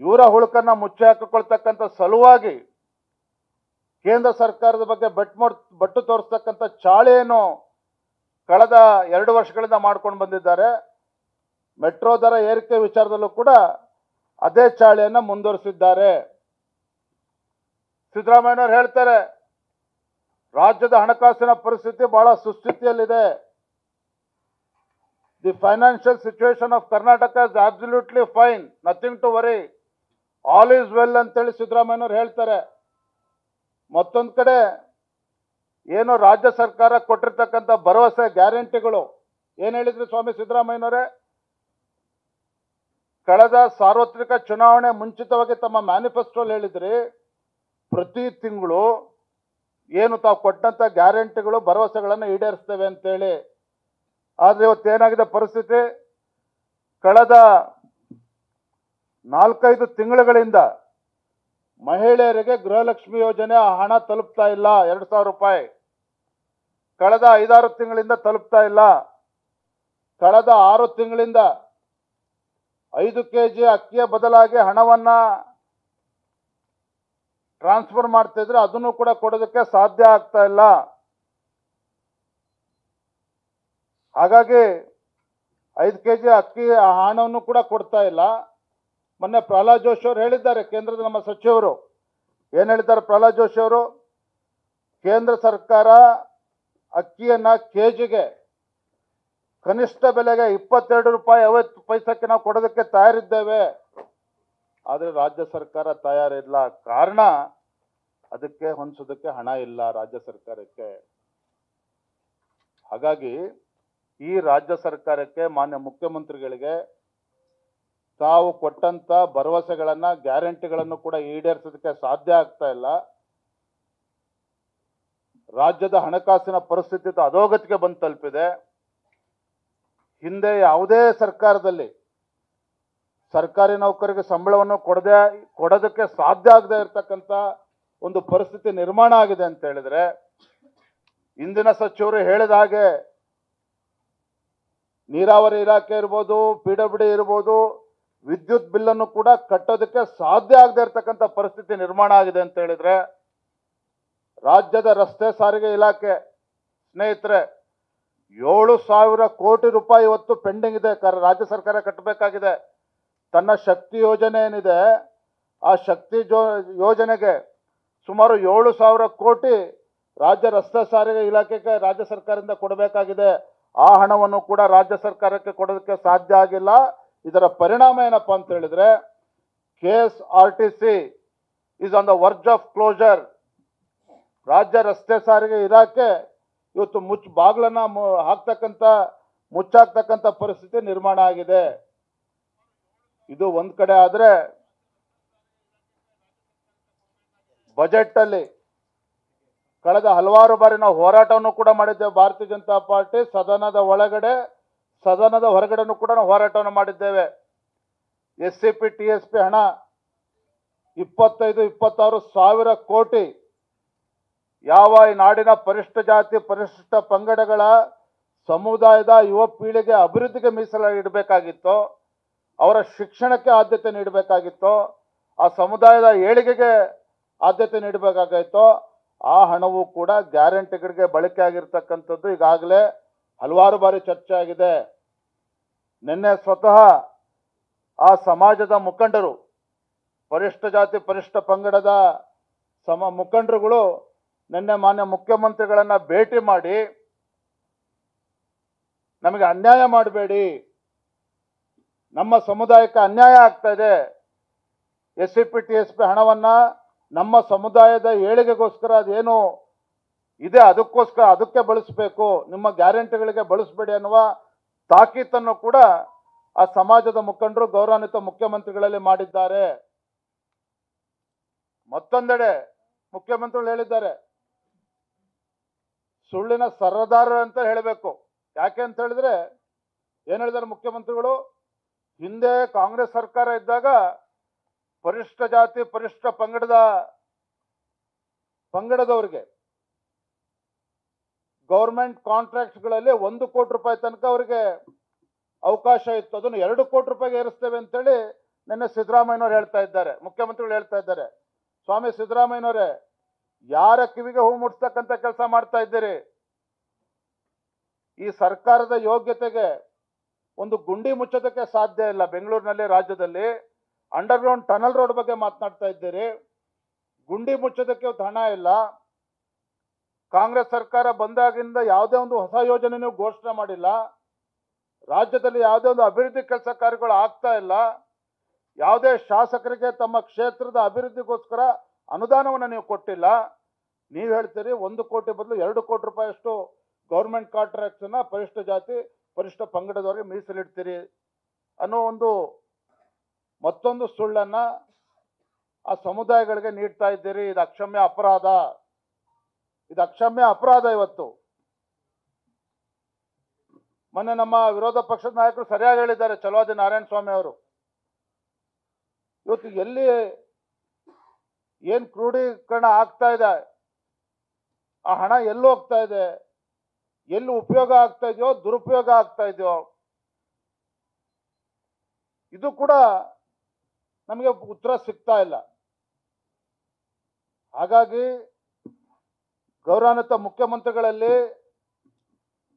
ಇವರ ಹುಳುಕನ್ನ ಮುಚ್ಚಿ ಹಾಕಿಕೊಳ್ತಕ್ಕಂಥ ಸಲುವಾಗಿ ಕೇಂದ್ರ ಸರ್ಕಾರದ ಬಗ್ಗೆ ಬಟ್ಟು ತೋರಿಸ್ತಕ್ಕಂಥ ಚಾಳಿಯನ್ನು ಕಳೆದ 2 ವರ್ಷಗಳಿಂದ ಮಾಡ್ಕೊಂಡು ಬಂದಿದ್ದಾರೆ. ಮೆಟ್ರೋ ದರ ಏರಿಕೆ ವಿಚಾರದಲ್ಲೂ ಕೂಡ ಅದೇ ಚಾಳಿಯನ್ನು ಮುಂದುವರಿಸಿದ್ದಾರೆ. ಸಿದ್ದರಾಮಯ್ಯನವರು ಹೇಳ್ತಾರೆ, ರಾಜ್ಯದ ಹಣಕಾಸಿನ ಪರಿಸ್ಥಿತಿ ಬಹಳ ಸುಸ್ಥಿತಿಯಲ್ಲಿದೆ. The financial situation of Karnataka is absolutely fine, nothing to worry, all is well ಅಂತೇಳಿ ಸಿದ್ದರಾಮಯ್ಯನವರು ಹೇಳ್ತಾರೆ. ಮತ್ತೊಂದು ಕಡೆ ಏನು ರಾಜ್ಯ ಸರ್ಕಾರ ಕೊಟ್ಟಿರ್ತಕ್ಕಂಥ ಭರವಸೆ ಗ್ಯಾರಂಟಿಗಳು ಏನು ಹೇಳಿದ್ರಿ ಸ್ವಾಮಿ ಸಿದ್ದರಾಮಯ್ಯನವರೇ? ಕಳೆದ ಸಾರ್ವತ್ರಿಕ ಚುನಾವಣೆ ಮುಂಚಿತವಾಗಿ ತಮ್ಮ ಮ್ಯಾನಿಫೆಸ್ಟೋಲ್ಲಿ ಹೇಳಿದ್ರಿ, ಪ್ರತಿ ತಿಂಗಳು ಏನು ತಾವು ಕೊಟ್ಟಂತ ಗ್ಯಾರಂಟಿಗಳು ಭರವಸೆಗಳನ್ನು ಈಡೇರಿಸ್ತೇವೆ ಅಂತೇಳಿ. ಆದರೆ ಇವತ್ತೇನಾಗಿದೆ ಪರಿಸ್ಥಿತಿ? ಕಳೆದ 4-5 ತಿಂಗಳುಗಳಿಂದ ಮಹಿಳೆಯರಿಗೆ ಗೃಹಲಕ್ಷ್ಮಿ ಯೋಜನೆ ಹಣ ತಲುಪ್ತಾ ಇಲ್ಲ. 2,000 ರೂಪಾಯಿ ಕಳೆದ 5-6 ತಿಂಗಳಿಂದ ತಲುಪ್ತಾ ಇಲ್ಲ. ಕಳೆದ 6 ತಿಂಗಳಿಂದ 5 kg ಅಕ್ಕಿಯ ಬದಲಾಗಿ ಹಣವನ್ನ ಟ್ರಾನ್ಸ್ಫರ್ ಮಾಡ್ತಿದ್ರೆ ಅದನ್ನು ಕೂಡ ಕೊಡೋದಕ್ಕೆ ಸಾಧ್ಯ ಆಗ್ತಾ ಇಲ್ಲ. ಹಾಗಾಗಿ 5 kg ಅಕ್ಕಿ ಹಣವನ್ನು ಕೂಡ ಕೊಡ್ತಾ ಇಲ್ಲ. ಮೊನ್ನೆ ಪ್ರಹ್ಲಾದ್ ಜೋಶಿ ಅವರು ಹೇಳಿದ್ದಾರೆ, ಕೇಂದ್ರದ ನಮ್ಮ ಸಚಿವರು ಏನು ಹೇಳಿದ್ದಾರೆ? ಪ್ರಹ್ಲಾದ್ ಜೋಶಿ ಅವರು, ಕೇಂದ್ರ ಸರ್ಕಾರ ಅಕ್ಕಿಯನ್ನ ಕೆಜಿಗೆ ಕನಿಷ್ಠ ಬೆಲೆಗೆ 22 ರೂಪಾಯಿ 50 ಪೈಸಕ್ಕೆ ನಾವು ಕೊಡೋದಕ್ಕೆ ತಯಾರಿದ್ದೇವೆ. ಆದರೆ ರಾಜ್ಯ ಸರ್ಕಾರ ತಯಾರಿಲ್ಲ. ಕಾರಣ ಅದಕ್ಕೆ ಹೊಂದಿಸೋದಕ್ಕೆ ಹಣ ಇಲ್ಲ ರಾಜ್ಯ ಸರ್ಕಾರಕ್ಕೆ. ಹಾಗಾಗಿ ಈ ರಾಜ್ಯ ಸರ್ಕಾರಕ್ಕೆ, ಮಾನ್ಯ ಮುಖ್ಯಮಂತ್ರಿಗಳಿಗೆ ತಾವು ಕೊಟ್ಟಂತ ಭರವಸೆಗಳನ್ನ, ಗ್ಯಾರಂಟಿಗಳನ್ನು ಕೂಡ ಈಡೇರಿಸೋದಕ್ಕೆ ಸಾಧ್ಯ ಆಗ್ತಾ ಇಲ್ಲ. ರಾಜ್ಯದ ಹಣಕಾಸಿನ ಪರಿಸ್ಥಿತಿ ಅಧೋಗತಿಗೆ ಬಂದು ತಲುಪಿದೆ. ಹಿಂದೆ ಯಾವುದೇ ಸರ್ಕಾರದಲ್ಲಿ ಸರ್ಕಾರಿ ನೌಕರಿಗೆ ಸಂಬಳವನ್ನು ಕೊಡೋದಕ್ಕೆ ಸಾಧ್ಯ ಆಗದೆ ಇರತಕ್ಕಂಥ ಒಂದು ಪರಿಸ್ಥಿತಿ ನಿರ್ಮಾಣ ಆಗಿದೆ ಅಂತ ಹೇಳಿದ್ರೆ, ಇಂದಿನ ಸಚಿವರು ಹೇಳಿದ ಹಾಗೆ ನೀರಾವರಿ ಇಲಾಖೆ ಇರ್ಬೋದು, PWD ಇರ್ಬೋದು, ವಿದ್ಯುತ್ ಬಿಲ್ಲನ್ನು ಕೂಡ ಕಟ್ಟೋದಕ್ಕೆ ಸಾಧ್ಯ ಆಗದೆ ಇರತಕ್ಕಂಥ ಪರಿಸ್ಥಿತಿ ನಿರ್ಮಾಣ ಆಗಿದೆ ಅಂತ ಹೇಳಿದ್ರೆ, ರಾಜ್ಯದ ರಸ್ತೆ ಸಾರಿಗೆ ಇಲಾಖೆ ಸ್ನೇಹಿತರೆ 7,000 ಕೋಟಿ ರೂಪಾಯಿ ಇವತ್ತು ಪೆಂಡಿಂಗ್ ಇದೆ. ರಾಜ್ಯ ಸರ್ಕಾರ ಕಟ್ಟಬೇಕಾಗಿದೆ. ತನ್ನ ಶಕ್ತಿ ಯೋಜನೆ ಏನಿದೆ, ಆ ಶಕ್ತಿ ಯೋಜನೆಗೆ ಸುಮಾರು 7,000 ಕೋಟಿ ರಾಜ್ಯ ರಸ್ತೆ ಸಾರಿಗೆ ಇಲಾಖೆಗೆ ರಾಜ್ಯ ಸರ್ಕಾರದಿಂದ ಕೊಡಬೇಕಾಗಿದೆ. ಆ ಹಣವನ್ನು ಕೂಡ ರಾಜ್ಯ ಸರ್ಕಾರಕ್ಕೆ ಕೊಡೋದಕ್ಕೆ ಸಾಧ್ಯ ಆಗಿಲ್ಲ. ಇದರ ಪರಿಣಾಮ ಏನಪ್ಪಾ ಅಂತ ಹೇಳಿದ್ರೆ, KSRTC is on the verge of closure. ರಾಜ್ಯ ರಸ್ತೆ ಸಾರಿಗೆ ಇಲಾಖೆ ಇವತ್ತು ಬಾಗಿಲನ್ನ ಮುಚ್ಚಾಕ್ತಕ್ಕಂಥ ಪರಿಸ್ಥಿತಿ ನಿರ್ಮಾಣ ಆಗಿದೆ. ಇದು ಒಂದ್ ಕಡೆ ಆದ್ರೆ, ಬಜೆಟ್ ಅಲ್ಲಿ ಕಳೆದ ಹಲವಾರು ಬಾರಿ ನಾವು ಹೋರಾಟವನ್ನು ಕೂಡ ಮಾಡಿದ್ದೇವೆ. ಭಾರತೀಯ ಜನತಾ ಪಾರ್ಟಿ ಸದನದ ಒಳಗಡೆ, ಸದನದ ಹೊರಗಡೆನೂ ಕೂಡ ನಾವು ಹೋರಾಟವನ್ನು ಮಾಡಿದ್ದೇವೆ. SCP TSP ಹಣ 25-26 ಸಾವಿರ ಕೋಟಿ ಯಾವ ಈ ನಾಡಿನ ಪರಿಶಿಷ್ಟ ಜಾತಿ ಪರಿಶಿಷ್ಟ ಪಂಗಡಗಳ ಸಮುದಾಯದ ಯುವ ಪೀಳಿಗೆ ಅಭಿವೃದ್ಧಿಗೆ ಮೀಸಲಾಗಿ ಇಡಬೇಕಾಗಿತ್ತು, ಅವರ ಶಿಕ್ಷಣಕ್ಕೆ ಆದ್ಯತೆ ನೀಡಬೇಕಾಗಿತ್ತು, ಆ ಸಮುದಾಯದ ಏಳಿಗೆಗೆ ಆದ್ಯತೆ ನೀಡಬೇಕಾಗಿತ್ತು. ಆ ಹಣವು ಕೂಡ ಗ್ಯಾರಂಟಿಗಳಿಗೆ ಬಳಕೆ ಆಗಿರ್ತಕ್ಕಂಥದ್ದು ಈಗಾಗಲೇ ಹಲವಾರು ಬಾರಿ ಚರ್ಚೆ ಆಗಿದೆ. ನಿನ್ನೆ ಸ್ವತಃ ಆ ಸಮಾಜದ ಮುಖಂಡರು, ಪರಿಶಿಷ್ಟ ಜಾತಿ ಪರಿಶಿಷ್ಟ ಪಂಗಡದ ಮುಖಂಡರುಗಳು ನಿನ್ನೆ ಮಾನ್ಯ ಮುಖ್ಯಮಂತ್ರಿಗಳನ್ನ ಭೇಟಿ ಮಾಡಿ, ನಮಗೆ ಅನ್ಯಾಯ ಮಾಡಬೇಡಿ, ನಮ್ಮ ಸಮುದಾಯಕ್ಕೆ ಅನ್ಯಾಯ ಆಗ್ತಾ ಇದೆ, SCP TSP ಹಣವನ್ನ ನಮ್ಮ ಸಮುದಾಯದ ಏಳಿಗೆಗೋಸ್ಕರ ಅದೇನು ಇದೆ ಅದಕ್ಕೆ ಬಳಸಬೇಕು, ನಿಮ್ಮ ಗ್ಯಾರಂಟಿಗಳಿಗೆ ಬಳಸಬೇಡಿ ಅನ್ನುವ ತಾಕೀತನ್ನು ಕೂಡ ಆ ಸಮಾಜದ ಮುಖಂಡರು ಗೌರವಾನ್ವಿತ ಮುಖ್ಯಮಂತ್ರಿಗಳಲ್ಲಿ ಮಾಡಿದ್ದಾರೆ. ಮತ್ತೊಂದೆಡೆ ಮುಖ್ಯಮಂತ್ರಿಗಳು ಹೇಳಿದ್ದಾರೆ, ಸುಳ್ಳಿನ ಸರದಾರ ಅಂತ ಹೇಳಬೇಕು. ಯಾಕೆ ಅಂತ ಹೇಳಿದ್ರೆ, ಏನ್ ಹೇಳಿದ್ದಾರೆ ಮುಖ್ಯಮಂತ್ರಿಗಳು? ಹಿಂದೆ ಕಾಂಗ್ರೆಸ್ ಸರ್ಕಾರ ಇದ್ದಾಗ ಪರಿಶಿಷ್ಟ ಜಾತಿ ಪರಿಶಿಷ್ಟ ಪಂಗಡದವರಿಗೆ ಗೌರ್ಮೆಂಟ್ ಕಾಂಟ್ರಾಕ್ಟ್ಗಳಲ್ಲಿ 1 ಕೋಟಿ ರೂಪಾಯಿ ತನಕ ಅವರಿಗೆ ಅವಕಾಶ ಇತ್ತು. ಅದನ್ನು 2 ಕೋಟಿ ರೂಪಾಯಿಗೆ ಏರಿಸ್ತೇವೆ ಅಂತೇಳಿ ನಿನ್ನೆ ಸಿದ್ದರಾಮಯ್ಯನವ್ರು ಹೇಳ್ತಾ ಇದ್ದಾರೆ, ಮುಖ್ಯಮಂತ್ರಿಗಳು ಹೇಳ್ತಾ ಇದ್ದಾರೆ, ಸ್ವಾಮಿ ಸಿದ್ದರಾಮಯ್ಯನವರೇ ಯಾರ ಕಿವಿಗೆ ಹೂ ಮುಟ್ಸ್ತಕ್ಕಂಥ ಕೆಲಸ ಮಾಡ್ತಾ ಇದ್ದೀರಿ? ಈ ಸರ್ಕಾರದ ಯೋಗ್ಯತೆಗೆ ಒಂದು ಗುಂಡಿ ಮುಚ್ಚೋದಕ್ಕೆ ಸಾಧ್ಯ ಇಲ್ಲ. ಬೆಂಗಳೂರಿನಲ್ಲಿ, ರಾಜ್ಯದಲ್ಲಿ ಅಂಡರ್ಗ್ರೌಂಡ್ ಟನಲ್ ರೋಡ್ ಬಗ್ಗೆ ಮಾತನಾಡ್ತಾ ಇದ್ದೀರಿ, ಗುಂಡಿ ಮುಚ್ಚೋದಕ್ಕೆ ಹಣ ಇಲ್ಲ. ಕಾಂಗ್ರೆಸ್ ಸರ್ಕಾರ ಬಂದಾಗಿಂದ ಯಾವುದೇ ಒಂದು ಹೊಸ ಯೋಜನೆ ನೀವು ಘೋಷಣೆ ಮಾಡಿಲ್ಲ. ರಾಜ್ಯದಲ್ಲಿ ಯಾವುದೇ ಒಂದು ಅಭಿವೃದ್ಧಿ ಕೆಲಸ ಕಾರ್ಯಗಳು ಆಗ್ತಾ ಇಲ್ಲ. ಯಾವುದೇ ಶಾಸಕರಿಗೆ ತಮ್ಮ ಕ್ಷೇತ್ರದ ಅಭಿವೃದ್ಧಿಗೋಸ್ಕರ ಅನುದಾನವನ್ನು ನೀವು ಕೊಟ್ಟಿಲ್ಲ. ನೀವು ಹೇಳ್ತೀರಿ 1 ಕೋಟಿ ಬದಲು 2 ಕೋಟಿ ರೂಪಾಯಿಯಷ್ಟು ಗೌರ್ಮೆಂಟ್ ಕಾಂಟ್ರಾಕ್ಟ್ಸ್ ಅನ್ನ ಪರಿಶಿಷ್ಟ ಜಾತಿ ಪರಿಶಿಷ್ಟ ಪಂಗಡದವರಿಗೆ ಮೀಸಲಿಡ್ತೀರಿ ಅನ್ನೋ ಒಂದು ಮತ್ತೊಂದು ಸುಳ್ಳನ್ನ ಆ ಸಮುದಾಯಗಳಿಗೆ ನೀಡ್ತಾ ಇದ್ದೀರಿ. ಇದು ಅಕ್ಷಮ್ಯ ಅಪರಾಧ, ಇದು ಅಕ್ಷಮ್ಯ ಅಪರಾಧ. ಇವತ್ತು ಮೊನ್ನೆ ನಮ್ಮ ವಿರೋಧ ಪಕ್ಷದ ನಾಯಕರು ಸರಿಯಾಗಿ ಹೇಳಿದ್ದಾರೆ, ಚಲವಾದಿ ನಾರಾಯಣ ಸ್ವಾಮಿ ಅವರು. ಇವತ್ತು ಎಲ್ಲಿ ಏನ್ ಕ್ರೋಢೀಕರಣ ಆಗ್ತಾ ಇದೆ, ಆ ಹಣ ಎಲ್ಲಿ ಹೋಗ್ತಾ ಇದೆ, ಎಲ್ಲಿ ಉಪಯೋಗ ಆಗ್ತಾ ಇದೆಯೋ ದುರುಪಯೋಗ ಆಗ್ತಾ ಇದೆಯೋ, ಇದು ಕೂಡ ನಮಗೆ ಉತ್ತರ ಸಿಗ್ತಾ ಇಲ್ಲ. ಹಾಗಾಗಿ ಗೌರವಾನ್ವಿತ ಮುಖ್ಯಮಂತ್ರಿಗಳಲ್ಲಿ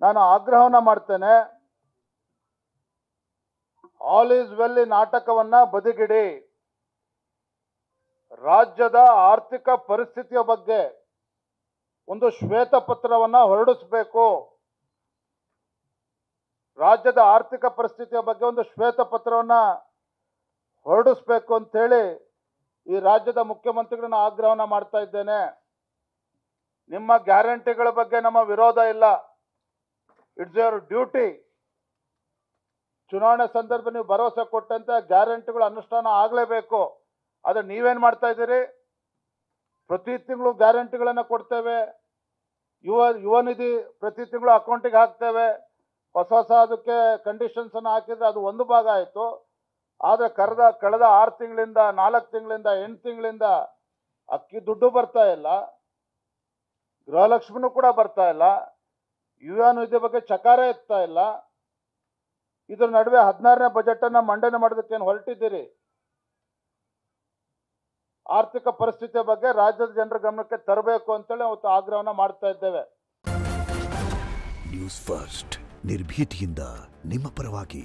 ನಾನು ಆಗ್ರಹವನ್ನ ಮಾಡ್ತೇನೆ, ಆಲ್ ಈಸ್ ವೆಲ್ ಈ ನಾಟಕವನ್ನ ಬದಿಗಿಡಿ. ರಾಜ್ಯದ ಆರ್ಥಿಕ ಪರಿಸ್ಥಿತಿಯ ಬಗ್ಗೆ ಒಂದು ಶ್ವೇತಪತ್ರವನ್ನ ಹೊರಡಿಸಬೇಕು. ರಾಜ್ಯದ ಆರ್ಥಿಕ ಪರಿಸ್ಥಿತಿಯ ಬಗ್ಗೆ ಒಂದು ಶ್ವೇತಪತ್ರವನ್ನ ಹೊರಡಿಸಬೇಕು ಅಂತೇಳಿ ಈ ರಾಜ್ಯದ ಮುಖ್ಯಮಂತ್ರಿಗಳನ್ನ ಆಗ್ರಹವನ್ನ ಮಾಡ್ತಾ ಇದ್ದೇನೆ. ನಿಮ್ಮ ಗ್ಯಾರಂಟಿಗಳ ಬಗ್ಗೆ ನಮ್ಮ ವಿರೋಧ ಇಲ್ಲ, ಇಟ್ಸ್ ಯುವರ್ ಡ್ಯೂಟಿ. ಚುನಾವಣೆ ಸಂದರ್ಭ ನೀವು ಭರವಸೆ ಕೊಟ್ಟಂತೆ ಗ್ಯಾರಂಟಿಗಳು ಅನುಷ್ಠಾನ ಆಗಲೇಬೇಕು. ಆದರೆ ನೀವೇನು ಮಾಡ್ತಾ ಇದ್ದೀರಿ? ಪ್ರತಿ ತಿಂಗಳು ಗ್ಯಾರಂಟಿಗಳನ್ನು ಕೊಡ್ತೇವೆ, ಯುವ ನಿಧಿ ಪ್ರತಿ ತಿಂಗಳು ಅಕೌಂಟಿಗೆ ಹಾಕ್ತೇವೆ, ಹೊಸ ಅದಕ್ಕೆ ಕಂಡೀಷನ್ಸ್ ಅನ್ನು ಹಾಕಿದ್ರೆ ಅದು ಒಂದು ಭಾಗ ಆಯಿತು. ಆದರೆ ಕಳೆದ 6 ತಿಂಗಳಿಂದ 4 ತಿಂಗಳಿಂದ 8 ತಿಂಗಳಿಂದ ಅಕ್ಕಿ ದುಡ್ಡು ಬರ್ತಾ ಇಲ್ಲ, ಗೃಹಲಕ್ಷ್ಮಿನೂ ಕೂಡ ಬರ್ತಾ ಇಲ್ಲ, ಯುವ ನಿಧಿ ಬಗ್ಗೆ ಚಕಾರ ಎತ್ತಾ ಇಲ್ಲ. ಇದ್ರ ನಡುವೆ 16ನೇ ಬಜೆಟ್ ಅನ್ನ ಮಂಡನೆ ಮಾಡೋದಕ್ಕೇನು ಹೊರಟಿದ್ದೀರಿ? ಆರ್ಥಿಕ ಪರಿಸ್ಥಿತಿಯ ಬಗ್ಗೆ ರಾಜ್ಯದ ಜನರ ಗಮನಕ್ಕೆ ತರಬೇಕು ಅಂತೇಳಿ ಅವತ್ತು ಆಗ್ರಹವನ್ನ ಮಾಡ್ತಾ ಇದ್ದೇವೆ. ನ್ಯೂಸ್ ಫಸ್ಟ್ ನಿರ್ಭೀತಿಯಿಂದ ನಿಮ್ಮ ಪರವಾಗಿ.